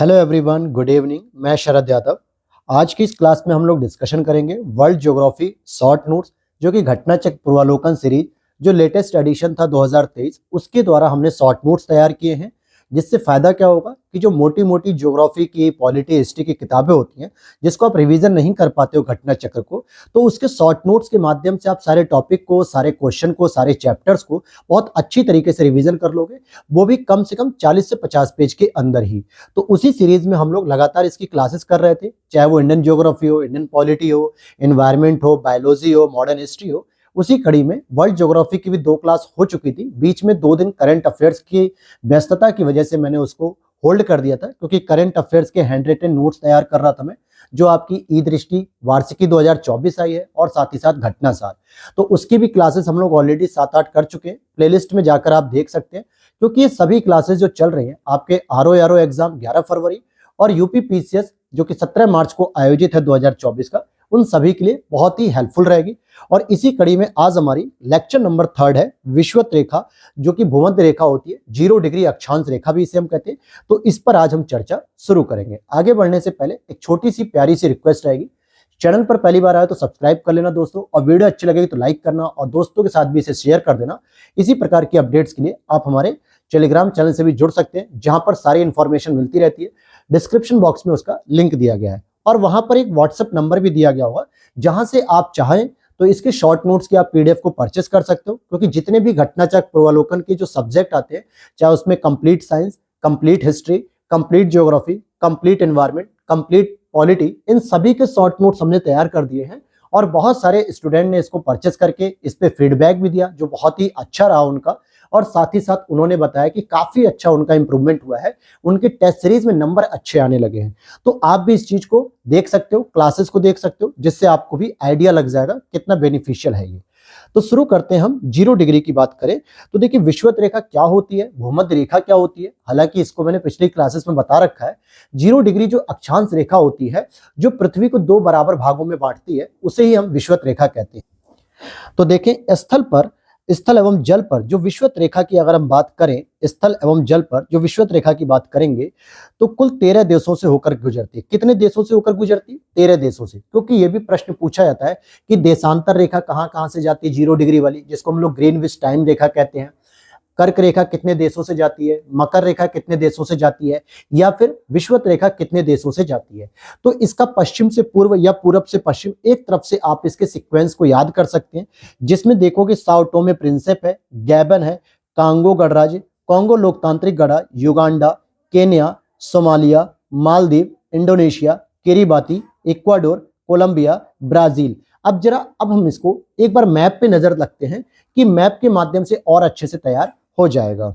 Hello everyone, good evening. मैं शरद यादव। आज की इस क्लास में हम लोग डिस्कशन करेंगे वर्ल्ड ज्योग्राफी शॉर्ट नोट्स, जो कि घटना चक्र पूर्वालोकन सीरीज जो लेटेस्ट एडिशन था 2023 उसके द्वारा हमने शॉर्ट नोट्स तैयार किए हैं। जिससे फायदा क्या होगा कि जो मोटी मोटी ज्योग्राफी की, पॉलिटी, हिस्ट्री की किताबें होती हैं जिसको आप रिवीजन नहीं कर पाते हो घटना चक्र को, तो उसके शॉर्ट नोट्स के माध्यम से आप सारे टॉपिक को, सारे क्वेश्चन को, सारे चैप्टर्स को बहुत अच्छी तरीके से रिवीजन कर लोगे, वो भी कम से कम 40 से 50 पेज के अंदर ही। तो उसी सीरीज में हम लोग लगातार इसकी क्लासेस कर रहे थे, चाहे वो इंडियन ज्योग्राफी हो, इंडियन पॉलिटी हो, एनवायरमेंट हो, बायोलॉजी हो, मॉडर्न हिस्ट्री हो। उसी कड़ी में वर्ल्ड ज्योग्राफी की भी 2 क्लास हो चुकी थी। बीच में 2 दिन करंट अफेयर्स की व्यस्तता की वजह से मैंने उसको होल्ड कर दिया था, क्योंकि करंट अफेयर्स के हैंड रिटन नोट्स तैयार कर रहा था मैं, जो आपकी ई दृष्टि वार्षिकी 2024 आई है और साथ ही साथ घटना सार। तो उसकी भी क्लासेस हम लोग ऑलरेडी 7-8 कर चुके हैं। प्लेलिस्ट में जाकर आप देख सकते हैं, क्योंकि ये सभी क्लासेस जो चल रही हैं आपके आरओ एग्जाम 11 फरवरी और यूपी पीसीएस जो कि 17 मार्च को आयोजित है 2024 का, उन सभी के लिए बहुत ही हेल्पफुल रहेगी। और इसी कड़ी में आज हमारी लेक्चर नंबर 3 है विषुवत रेखा, जो कि भूमध्य रेखा होती है, 0 डिग्री अक्षांश रेखा भी इसे हम कहते हैं। तो इस पर आज हम चर्चा शुरू करेंगे। आगे बढ़ने से पहले एक छोटी सी प्यारी सी रिक्वेस्ट रहेगी, चैनल पर पहली बार आए तो सब्सक्राइब कर लेना दोस्तों, और वीडियो अच्छी लगेगी तो लाइक करना और दोस्तों के साथ भी इसे शेयर कर देना। इसी प्रकार की अपडेट्स के लिए आप हमारे टेलीग्राम चैनल से भी जुड़ सकते हैं, जहां पर सारी इंफॉर्मेशन मिलती रहती है। डिस्क्रिप्शन बॉक्स में उसका लिंक दिया गया है और वहां पर एक व्हाट्सएप नंबर भी दिया गया होगा, जहां से आप चाहें तो इसके शॉर्ट नोट्स की आप पीडीएफ को परचेस कर सकते हो। क्योंकि जितने भी घटना चक्र पूर्वालोकन के जो सब्जेक्ट आते हैं, चाहे उसमें complete science, complete history, complete geography, complete environment, complete polity, इन सभी के शॉर्ट नोट्स हमने तैयार कर दिए हैं। और बहुत सारे स्टूडेंट ने इसको परचेस करके इस पे फीडबैक भी दिया, जो बहुत ही अच्छा रहा उनका। और साथ ही साथ उन्होंने बताया कि काफी अच्छा उनका इंप्रूवमेंट हुआ है, उनके टेस्ट सीरीज में नंबर अच्छे आने लगे हैं। तो आप भी इस चीज को देख सकते हो, क्लासेस को देख सकते हो, जिससे आपको भी आइडिया लग जाएगा कितना बेनिफिशियल है ये। तो शुरू करते हैं। हम 0 डिग्री की बात करें तो देखिए, विषुवत रेखा क्या होती है, भूमध्य रेखा क्या होती है, हालांकि इसको मैंने पिछली क्लासेस में बता रखा है। 0 डिग्री जो अक्षांश रेखा होती है, जो पृथ्वी को 2 बराबर भागों में बांटती है, उसे ही हम विषुवत रेखा कहते हैं। तो देखें, स्थल एवं जल पर जो विषुवत रेखा की अगर हम बात करें, स्थल एवं जल पर जो विषुवत रेखा की बात करेंगे, तो कुल 13 देशों से होकर गुजरती है। कितने देशों से होकर गुजरती है? 13 देशों से। क्योंकि ये भी प्रश्न पूछा जाता है कि देशांतर रेखा कहां कहां से जाती है, 0 डिग्री वाली, जिसको हम लोग ग्रीनविच टाइम रेखा कहते हैं। कर्क रेखा कितने देशों से जाती है, मकर रेखा कितने देशों से जाती है, या फिर विषुवत रेखा कितने देशों से जाती है। तो इसका पश्चिम से पूर्व या पूरब से पश्चिम, एक तरफ से आप इसके सीक्वेंस को याद कर सकते हैं, जिसमें देखोगे साओ टोमे प्रिंसिप है, गैबन है, कांगो गणराज्य, कांगो लोकतांत्रिक गणराज्य, Uganda, Kenya, Somalia, Maldives, Indonesia, Kiribati, Ecuador, Colombia, Brazil. अब हम इसको एक बार मैप पे नजर रखते हैं कि मैप के माध्यम से और अच्छे से तैयार हो जाएगा।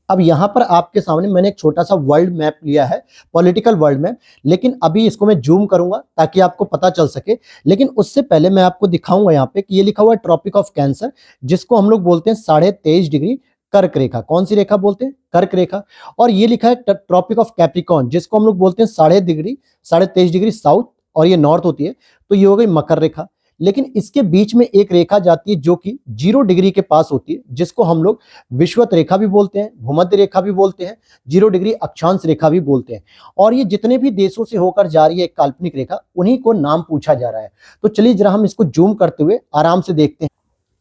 अब यहां पर आपके सामने मैंने एक छोटा सा वर्ल्ड मैप लिया है, पॉलिटिकल वर्ल्ड मैप, लेकिन अभी इसको मैं जूम करूंगा ताकि आपको पता चल सके। लेकिन उससे पहले मैं आपको दिखाऊंगा यहाँ पे कि ये लिखा हुआ है ट्रॉपिक ऑफ कैंसर, जिसको हम लोग बोलते हैं 23.5 डिग्री कर्क रेखा। कौन सी रेखा बोलते हैं? कर्क रेखा। और ये लिखा है ट्रॉपिक ऑफ कैप्रिकॉर्न, जिसको हम लोग बोलते हैं 23.5 डिग्री साउथ, और ये नॉर्थ होती है, तो ये हो गई मकर रेखा। लेकिन इसके बीच में एक रेखा जाती है जो कि 0 डिग्री के पास होती है, जिसको हम लोग विषुवत रेखा भी बोलते हैं, भूमध्य रेखा भी बोलते हैं, 0 डिग्री अक्षांश रेखा भी बोलते हैं। और ये जितने भी देशों से होकर जा रही है एक काल्पनिक रेखा, उन्हीं को नाम पूछा जा रहा है। तो चलिए जरा हम इसको जूम करते हुए आराम से देखते हैं।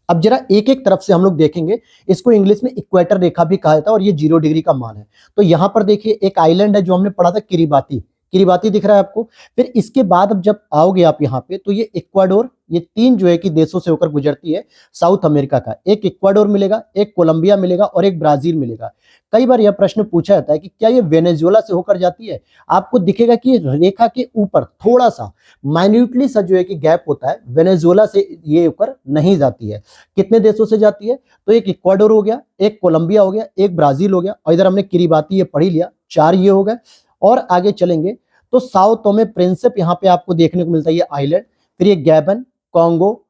अब जरा एक एक तरफ से हम लोग देखेंगे। इसको इंग्लिश में इक्वेटर रेखा भी कहा जाता है, और ये 0 डिग्री का मान है। तो यहाँ पर देखिए एक आइलैंड है जो हमने पढ़ा था, किरिबाती। किरिबाती दिख रहा है आपको। फिर इसके बाद अब जब आओगे आप यहाँ पे, तो ये इक्वाडोर, ये 3 जो है कि देशों से होकर गुजरती है साउथ अमेरिका का। एक इक्वाडोर मिलेगा, एक कोलंबिया मिलेगा और एक ब्राजील मिलेगा। कई बार यह प्रश्न पूछा जाता है कि क्या ये वेनेजुएला से होकर जाती है। आपको दिखेगा कि रेखा के ऊपर थोड़ा सा माइन्यूटली सा जो है कि गैप होता है, वेनेजुएला से ये होकर नहीं जाती है। कितने देशों से जाती है? तो एक इक्वाडोर हो गया, एक कोलंबिया हो गया, एक ब्राजील हो गया, और इधर हमने किरिबाती ये पढ़ ही लिया, 4 ये हो गए। और आगे चलेंगे तो साओ टोमे प्रिंसिप यहाँ पे आपको देखने को मिलता है, ये आइलैंड। फिर ये Gabon, Congo,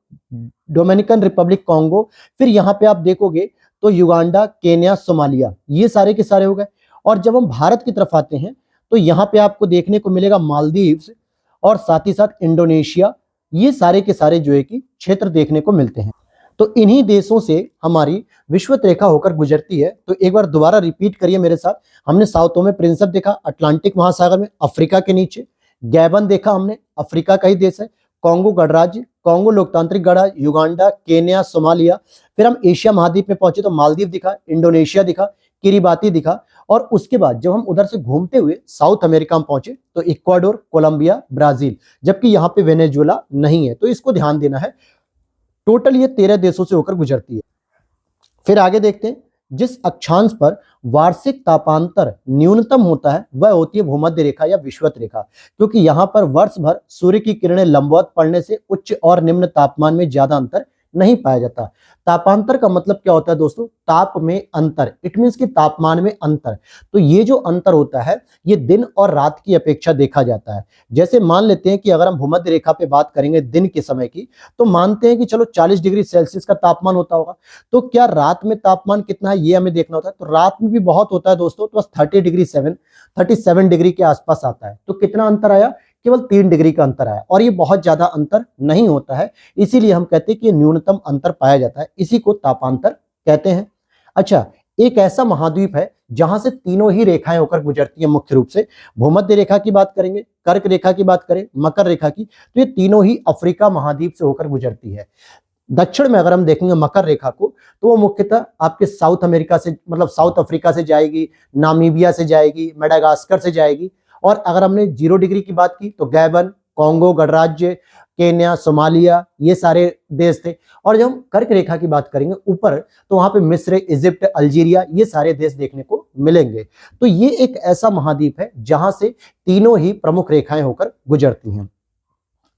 Dominican Republic Congo. फिर यहाँ पे आप देखोगे तो युगांडा, केन्या, सोमालिया, ये सारे के सारे हो गए। और जब हम भारत की तरफ आते हैं तो यहाँ पे आपको देखने को मिलेगा मालदीव्स और साथ ही साथ इंडोनेशिया। ये सारे के सारे जो है कि क्षेत्र देखने को मिलते हैं। तो इन्हीं देशों से हमारी विषुवत रेखा होकर गुजरती है। तो एक बार दोबारा रिपीट करिए मेरे साथ। हमने साउथ में प्रिंसप देखा, अटलांटिक महासागर में, अफ्रीका के नीचे। गैबन देखा हमने, अफ्रीका का ही देश है। कॉन्गो गणराज्य, कॉन्गो लोकतांत्रिक गणराज्य, युगांडा, केन्या, सोमालिया। फिर हम एशिया महाद्वीप में पहुंचे तो मालदीव दिखा, इंडोनेशिया दिखा, किरिबाती दिखा। और उसके बाद जब हम उधर से घूमते हुए साउथ अमेरिका में पहुंचे तो इक्वाडोर, कोलंबिया, ब्राजील, जबकि यहाँ पे वेनेजुएला नहीं है, तो इसको ध्यान देना है। टोटल ये 13 देशों से होकर गुजरती है। फिर आगे देखते हैं, जिस अक्षांश पर वार्षिक तापांतर न्यूनतम होता है वह होती है भूमध्य रेखा या विषुवत रेखा, क्योंकि यहां पर वर्ष भर सूर्य की किरणें लंबवत पड़ने से उच्च और निम्न तापमान में ज्यादा अंतर नहीं पाया जाता। तापांतर का मतलब क्या होता है दोस्तों? ताप में अंतर, इट मींस कि तापमान में अंतर। तो ये जो अंतर होता है ये दिन और रात की अपेक्षा देखा जाता है। जैसे मान लेते हैं कि अगर हम भूमध्य रेखा पे बात करेंगे दिन के समय की, तो मानते हैं कि चलो 40 डिग्री सेल्सियस का तापमान होता होगा। तो क्या रात में तापमान कितना है ये हमें देखना होता है। तो रात में भी बहुत होता है दोस्तों, तो बस 37 डिग्री के आसपास आता है। तो कितना अंतर आया? केवल 3 डिग्री का अंतर आया, और ये बहुत ज्यादा अंतर नहीं होता है। इसीलिए हम कहते हैं कि न्यूनतम अंतर पाया जाता है, इसी को तापांतर कहते हैं। अच्छा, एक ऐसा महाद्वीप है जहां से तीनों ही रेखाएं होकर गुजरती है। मुख्य रूप से भूमध्य रेखा की बात करेंगे, कर्क रेखा की बात करें, मकर रेखा की, तो ये तीनों ही अफ्रीका महाद्वीप से होकर गुजरती है। दक्षिण में अगर हम देखेंगे मकर रेखा को, तो वो मुख्यतः आपके साउथ अमेरिका से, मतलब साउथ अफ्रीका से जाएगी, नामीबिया से जाएगी, मेडागास्कर से जाएगी। और अगर हमने 0 डिग्री की बात की तो गैबन, कॉन्गो गणराज्य, केन्या, सोमालिया, ये सारे देश थे। और जब हम कर्क रेखा की बात करेंगे ऊपर, तो वहां पे मिस्र, इजिप्ट, अल्जीरिया, ये सारे देश देखने को मिलेंगे। तो ये एक ऐसा महाद्वीप है जहां से तीनों ही प्रमुख रेखाएं होकर गुजरती हैं।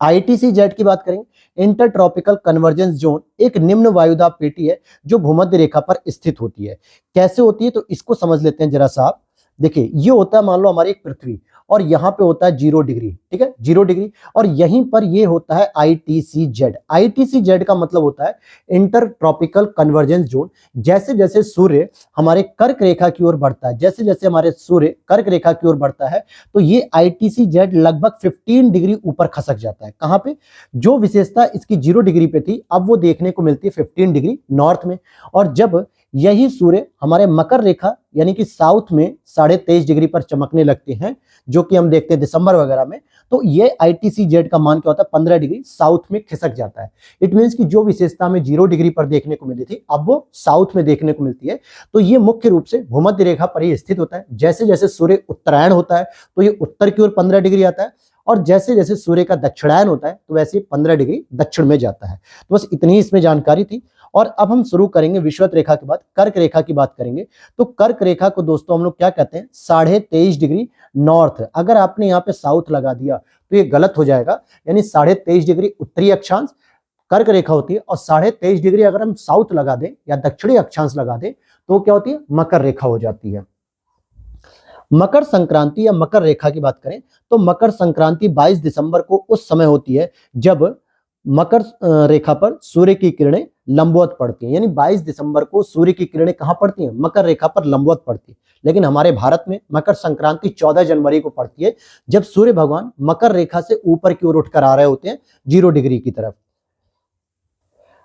ITC-Z की बात करेंगे, इंटर ट्रॉपिकल कन्वर्जेंस जोन, एक निम्न वायुदाब पेटी है जो भूमध्य रेखा पर स्थित होती है। कैसे होती है तो इसको समझ लेते हैं जरा सा आप। देखिए, ये होता है, मान लो हमारी एक पृथ्वी, और यहाँ पे होता है 0 डिग्री, ठीक है, 0 डिग्री, और यहीं पर ये होता है ITC-Z। ITC-Z का मतलब होता है इंटर ट्रॉपिकल कन्वर्जेंस जोन। जैसे जैसे सूर्य हमारे कर्क रेखा की ओर बढ़ता है, जैसे जैसे हमारे सूर्य कर्क रेखा की ओर बढ़ता है, तो ये ITC-Z लगभग 15 डिग्री ऊपर खसक जाता है। कहाँ पे? जो विशेषता इसकी 0 डिग्री पे थी, अब वो देखने को मिलती है 15 डिग्री नॉर्थ में। और जब यही सूर्य हमारे मकर रेखा यानी कि साउथ में 23.5 डिग्री पर चमकने लगते हैं, जो कि हम देखते हैं दिसंबर वगैरह में, तो ये ITC-Z का मान क्या होता है? 15 डिग्री साउथ में खिसक जाता है। इट मींस कि जो विशेषता में 0 डिग्री पर देखने को मिली थी, अब वो साउथ में देखने को मिलती है। तो ये मुख्य रूप से भूमध्य रेखा पर ही स्थित होता है। जैसे जैसे सूर्य उत्तरायण होता है तो ये उत्तर की ओर 15 डिग्री आता है, और जैसे जैसे सूर्य का दक्षिणायन होता है तो वैसे 15 डिग्री दक्षिण में जाता है। तो बस इतनी ही इसमें जानकारी थी। और अब हम शुरू करेंगे विषुवत रेखा के बाद कर्क रेखा की बात करेंगे। तो कर्क रेखा को दोस्तों हम लोग क्या कहते हैं? 23.5 डिग्री नॉर्थ। अगर आपने यहाँ पे साउथ लगा दिया तो ये गलत हो जाएगा, यानी 23.5 डिग्री उत्तरी अक्षांश कर्क रेखा होती है, और 23.5 डिग्री अगर हम साउथ लगा दें या दक्षिणी अक्षांश लगा दें तो क्या होती है? मकर रेखा हो जाती है। मकर संक्रांति या मकर रेखा की बात करें तो मकर संक्रांति 22 दिसंबर को उस समय होती है जब मकर रेखा पर सूर्य की किरणें लंबवत पड़ती हैं। यानी 22 दिसंबर को सूर्य की किरणें कहां पड़ती हैं? मकर रेखा पर लंबवत पड़ती है। लेकिन हमारे भारत में मकर संक्रांति 14 जनवरी को पड़ती है, जब सूर्य भगवान मकर रेखा से ऊपर की ओर उठकर आ रहे होते हैं 0 डिग्री की तरफ।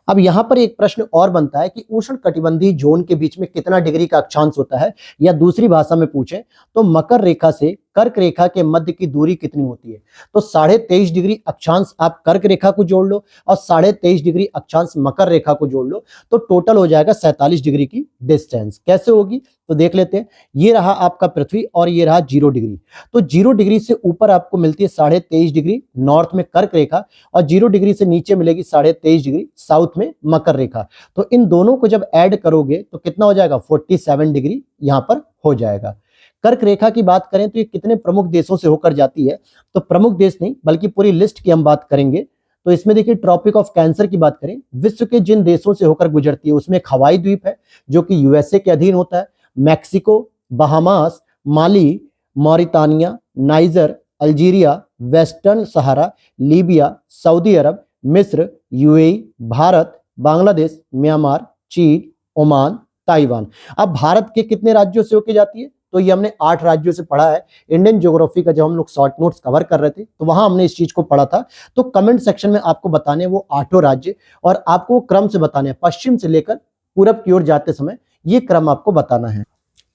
अब यहां पर एक प्रश्न और बनता है कि उष्ण कटिबंधीय जोन के बीच में कितना डिग्री का अक्षांश होता है, या दूसरी भाषा में पूछें तो मकर रेखा से कर्क रेखा के मध्य की दूरी कितनी होती है? तो 23.5 डिग्री अक्षांश आप कर्क रेखा को जोड़ लो और 23.5 डिग्री अक्षांश मकर रेखा को जोड़ लो, तो टोटल हो जाएगा 47 डिग्री की डिस्टेंस। कैसे होगी तो देख लेते हैं। ये रहा आपका पृथ्वी और ये रहा 0 डिग्री। तो 0 डिग्री से ऊपर आपको मिलती है 23.5 डिग्री नॉर्थ में कर्क रेखा, और 0 डिग्री से नीचे मिलेगी 23.5 डिग्री साउथ में मकर रेखा। तो इन दोनों को जब ऐड करोगे तो कितना हो जाएगा? 47 डिग्री यहां पर हो जाएगा। कर्क रेखा की बात करें तो ये कितने प्रमुख देशों से होकर जाती है? तो प्रमुख देश नहीं बल्कि पूरी लिस्ट की हम बात करेंगे। तो इसमें देखिए, ट्रॉपिक ऑफ कैंसर की बात करें, विश्व के जिन देशों से होकर गुजरती है उसमें एक हवाई द्वीप है जो कि USA के अधीन होता है, मैक्सिको, बहामास, माली, मॉरितानिया, नाइजर, अल्जीरिया, वेस्टर्न सहारा, लीबिया, सऊदी अरब, मिस्र, UAE, भारत, बांग्लादेश, म्यांमार, चीन, ओमान, ताइवान। अब भारत के कितने राज्यों से होकर जाती है? तो ये हमने 8 राज्यों से पढ़ा है। इंडियन ज्योग्राफी का जब हम लोग शॉर्ट नोट्स कवर कर रहे थे तो वहां हमने इस चीज को पढ़ा था। तो कमेंट सेक्शन में आपको बताने वो 8 राज्य और आपको क्रम से बताने हैं, पश्चिम से लेकर पूरब की ओर जाते समय ये क्रम आपको बताना है।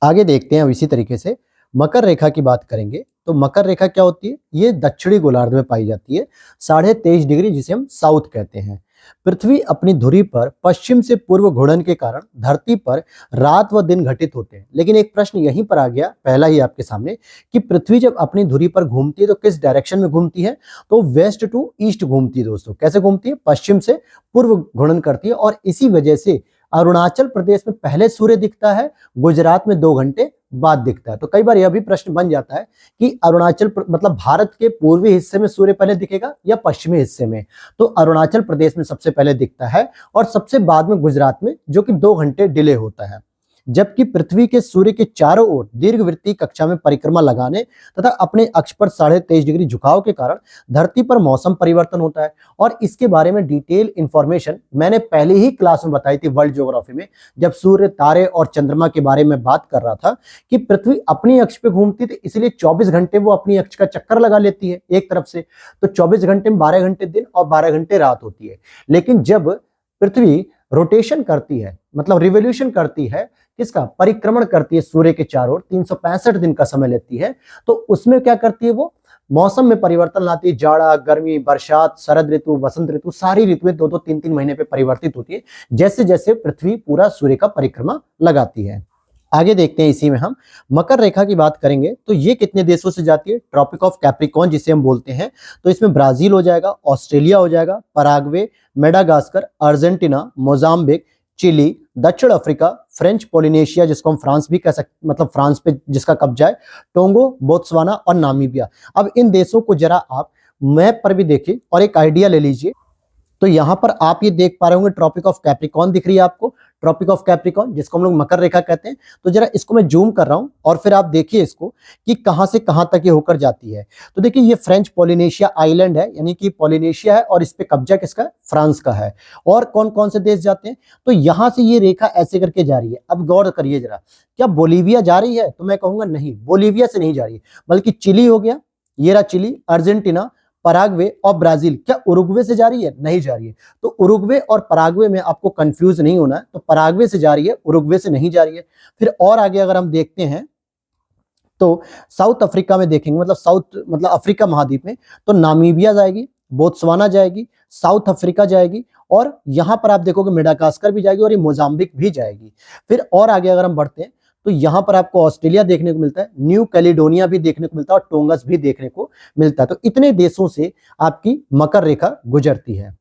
आगे देखते हैं अब इसी तरीके से मकर रेखा की बात करेंगे। तो मकर रेखा क्या होती है? ये दक्षिणी गोलार्ध में पाई जाती है, 23.5 डिग्री, जिसे हम साउथ कहते हैं। पृथ्वी अपनी धुरी पर पश्चिम से पूर्व घूर्णन के कारण धरती पर रात व दिन घटित होते हैं। लेकिन एक प्रश्न यहीं पर आ गया, पहला ही आपके सामने, कि पृथ्वी जब अपनी धुरी पर घूमती है तो किस डायरेक्शन में घूमती है? तो वेस्ट टू ईस्ट घूमती है दोस्तों। कैसे घूमती है? पश्चिम से पूर्व घूर्णन करती है। और इसी वजह से अरुणाचल प्रदेश में पहले सूर्य दिखता है, गुजरात में 2 घंटे बाद दिखता है। तो कई बार यह भी प्रश्न बन जाता है कि मतलब भारत के पूर्वी हिस्से में सूर्य पहले दिखेगा या पश्चिमी हिस्से में? तो अरुणाचल प्रदेश में सबसे पहले दिखता है और सबसे बाद में गुजरात में, जो कि 2 घंटे डिले होता है। जबकि पृथ्वी के सूर्य के चारों ओर दीर्घवृत्तीय कक्षा में परिक्रमा लगाने तथा अपने अक्ष पर 23.5 डिग्री झुकाव के कारण धरती पर मौसम परिवर्तन होता है। और इसके बारे में डिटेल इंफॉर्मेशन मैंने पहले ही क्लास में बताई थी वर्ल्ड ज्योग्राफी में, जब सूर्य, तारे और चंद्रमा के बारे में बात कर रहा था कि पृथ्वी अपनी अक्ष पे घूमती थी, इसलिए 24 घंटे वो अपनी अक्ष का चक्कर लगा लेती है एक तरफ से। तो 24 घंटे में 12 घंटे दिन और 12 घंटे रात होती है। लेकिन जब पृथ्वी रोटेशन करती है, मतलब रिवोल्यूशन करती है, किसका? परिक्रमण करती है सूर्य के चारों ओर, 365 दिन का समय लेती है, तो उसमें क्या करती है? वो मौसम में परिवर्तन लाती है। जाड़ा, गर्मी, बरसात, शरद ऋतु, वसंत ऋतु, सारी ऋतुएं 2-2, 3-3 महीने पे परिवर्तित होती है, जैसे जैसे पृथ्वी पूरा सूर्य का परिक्रमा लगाती है। आगे देखते हैं, इसी में हम मकर रेखा की बात करेंगे। तो ये कितने देशों से जाती है? ट्रॉपिक ऑफ कैप्रिकॉर्न जिसे हम बोलते हैं। तो इसमें ब्राजील हो जाएगा, ऑस्ट्रेलिया हो जाएगा, Paraguay, Madagascar, Argentina, Mozambique, Chile, दक्षिण अफ्रीका, फ्रेंच पोलिनेशिया जिसको हम फ्रांस भी कह सकते, मतलब फ्रांस पे जिसका कब्जा है, टोंगो, बोत्सवाना और नामीबिया। अब इन देशों को जरा आप मैप पर भी देखिए और एक आइडिया ले लीजिए। तो यहां पर आप ये देख पा रहे होंगे, ट्रॉपिक ऑफ कैप्रिकॉर्न दिख रही है आपको, ट्रॉपिक ऑफ कैप्रिकॉर्न जिसको हम लोग मकर रेखा कहते हैं। तो जरा इसको मैं जूम कर रहा हूं और फिर आप देखिए इसको कि कहां से कहां तक ये होकर जाती है। तो देखिए ये फ्रेंच पोलिनेशिया आइलैंड है, यानी कि पोलिनेशिया है, और इस पे कब्जा किसका है? फ्रांस का है। और कौन कौन से देश जाते हैं? तो यहां से ये रेखा ऐसे करके जा रही है। अब गौर करिए जरा, क्या बोलीविया जा रही है? तो मैं कहूंगा नहीं, बोलीविया से नहीं जा रही है, बल्कि चिली हो गया, ये रहा चिली, अर्जेंटीना, पराग्वे और ब्राजील। क्या उरुग्वे से जा रही है? नहीं जा रही है। तो उरुग्वे और पराग्वे में आपको कंफ्यूज नहीं होना है, तो पराग्वे से जा रही है, उरुग्वे से नहीं जा रही है। फिर और आगे अगर हम देखते हैं तो साउथ अफ्रीका में देखेंगे, मतलब अफ्रीका महाद्वीप में, तो नामीबिया जाएगी, बोत्सवाना जाएगी, साउथ अफ्रीका जाएगी, और यहां पर आप देखोगे मेडागास्कर भी जाएगी और ये मोजाम्बिक भी जाएगी। फिर और आगे अगर हम बढ़ते हैं तो यहां पर आपको ऑस्ट्रेलिया देखने को मिलता है, न्यू कैलिडोनिया भी देखने को मिलता है और टोंगस भी देखने को मिलता है। तो इतने देशों से आपकी मकर रेखा गुजरती है।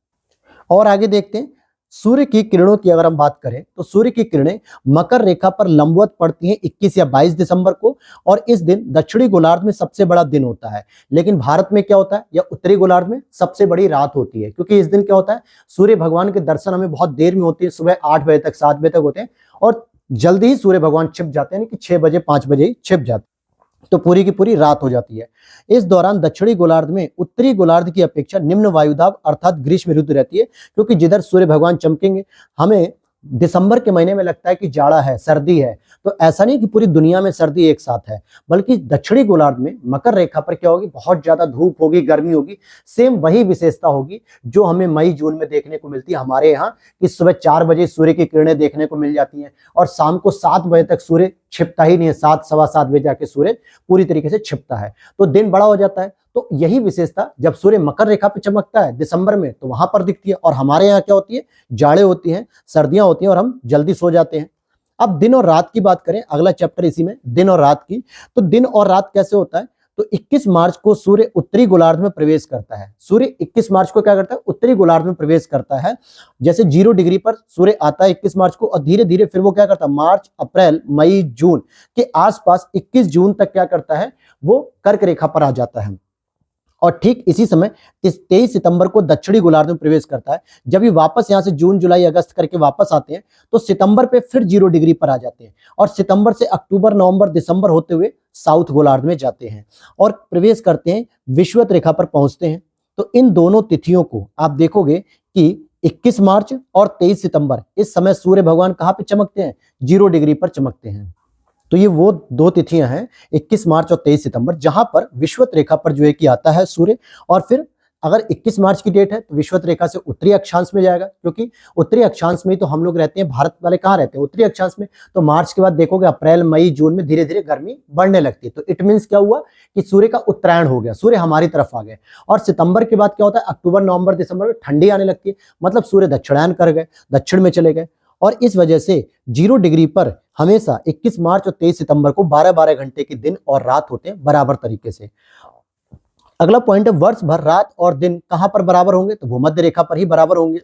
और आगे देखते हैं, सूर्य की किरणों की अगर हम बात करें तो सूर्य की किरणें मकर रेखा पर लंबवत पड़ती हैं 21 या 22 दिसंबर को, और इस दिन दक्षिणी गोलार्ध में सबसे बड़ा दिन होता है। लेकिन भारत में क्या होता है, या उत्तरी गोलार्ध में सबसे बड़ी रात होती है, क्योंकि इस दिन क्या होता है, सूर्य भगवान के दर्शन हमें बहुत देर में होती है, सुबह 8 बजे तक, 7 बजे तक होते हैं, और जल्दी ही सूर्य भगवान छिप जाते हैं, यानी कि 6 बजे 5 बजे ही छिप जाते हैं, तो पूरी की पूरी रात हो जाती है। इस दौरान दक्षिणी गोलार्ध में उत्तरी गोलार्ध की अपेक्षा निम्न वायुदाब अर्थात ग्रीष्म ऋतु रहती है, क्योंकि जिधर सूर्य भगवान चमकेंगे, हमें दिसंबर के महीने में लगता है कि जाड़ा है, सर्दी है, तो ऐसा नहीं कि पूरी दुनिया में सर्दी एक साथ है, बल्कि दक्षिणी गोलार्ध में मकर रेखा पर क्या होगी, बहुत ज्यादा धूप होगी, गर्मी होगी। सेम वही विशेषता होगी जो हमें मई जून में देखने को मिलती है हमारे यहाँ, कि सुबह 4 बजे सूर्य की किरणें देखने को मिल जाती हैं और शाम को 7 बजे तक सूर्य छिपता ही नहीं है, 7 सवा 7 बजे जाके सूर्य पूरी तरीके से छिपता है, तो दिन बड़ा हो जाता है। तो यही विशेषता जब सूर्य मकर रेखा पे चमकता है दिसंबर में, तो वहां पर दिखती है। और हमारे यहाँ क्या होती है, जाड़े होती हैं, सर्दियां होती हैं और हम जल्दी सो जाते हैं। अब दिन और रात की बात करें, अगला चैप्टर इसी में, दिन और रात की। तो दिन और रात कैसे होता है, तो 21 मार्च को सूर्य उत्तरी गोलार्ध में प्रवेश करता है। सूर्य 21 मार्च को क्या करता है, उत्तरी गोलार्ध में प्रवेश करता है। जैसे 0 डिग्री पर सूर्य आता है 21 मार्च को, और धीरे धीरे फिर वो क्या करता है, मार्च, अप्रैल, मई, जून के आसपास 21 जून तक क्या करता है, वो कर्क रेखा पर आ जाता है। और ठीक इसी समय 23 सितंबर को दक्षिणी गोलार्ध में प्रवेश करता है। जब ये वापस यहाँ से जून, जुलाई, अगस्त करके वापस आते हैं, तो सितंबर पे फिर 0 डिग्री पर आ जाते हैं, और सितंबर से अक्टूबर, नवंबर, दिसंबर होते हुए साउथ गोलार्ध में जाते हैं और प्रवेश करते हैं, विषुवत रेखा पर पहुंचते हैं। तो इन दोनों तिथियों को आप देखोगे कि 21 मार्च और 23 सितंबर, इस समय सूर्य भगवान कहाँ पे चमकते हैं, 0 डिग्री पर चमकते हैं। तो ये वो दो तिथियां हैं 21 मार्च और 23 सितंबर, जहां पर विषुवत रेखा पर जो है कि आता है सूर्य। और फिर अगर 21 मार्च की डेट है तो विषुवत रेखा से उत्तरी अक्षांश में जाएगा, क्योंकि उत्तरी अक्षांश में ही तो हम लोग रहते हैं, भारत वाले कहाँ रहते हैं, उत्तरी अक्षांश में। तो मार्च के बाद देखोगे अप्रैल मई जून में धीरे धीरे गर्मी बढ़ने लगती है। तो इट मीन्स क्या हुआ कि सूर्य का उत्तरायण हो गया, सूर्य हमारी तरफ आ गए। और सितंबर के बाद क्या होता है, अक्टूबर नवंबर दिसंबर में ठंडी आने लगती है, मतलब सूर्य दक्षिणायन कर गए, दक्षिण में चले गए। और इस वजह से 0 डिग्री पर हमेशा 21 मार्च और 23 सितंबर को 12-12 घंटे के दिन और रात होते हैं बराबर तरीके से। अगला पॉइंट है, वर्ष भर रात और दिन कहां पर बराबर होंगे, तो भूमध्य रेखा पर ही बराबर होंगे।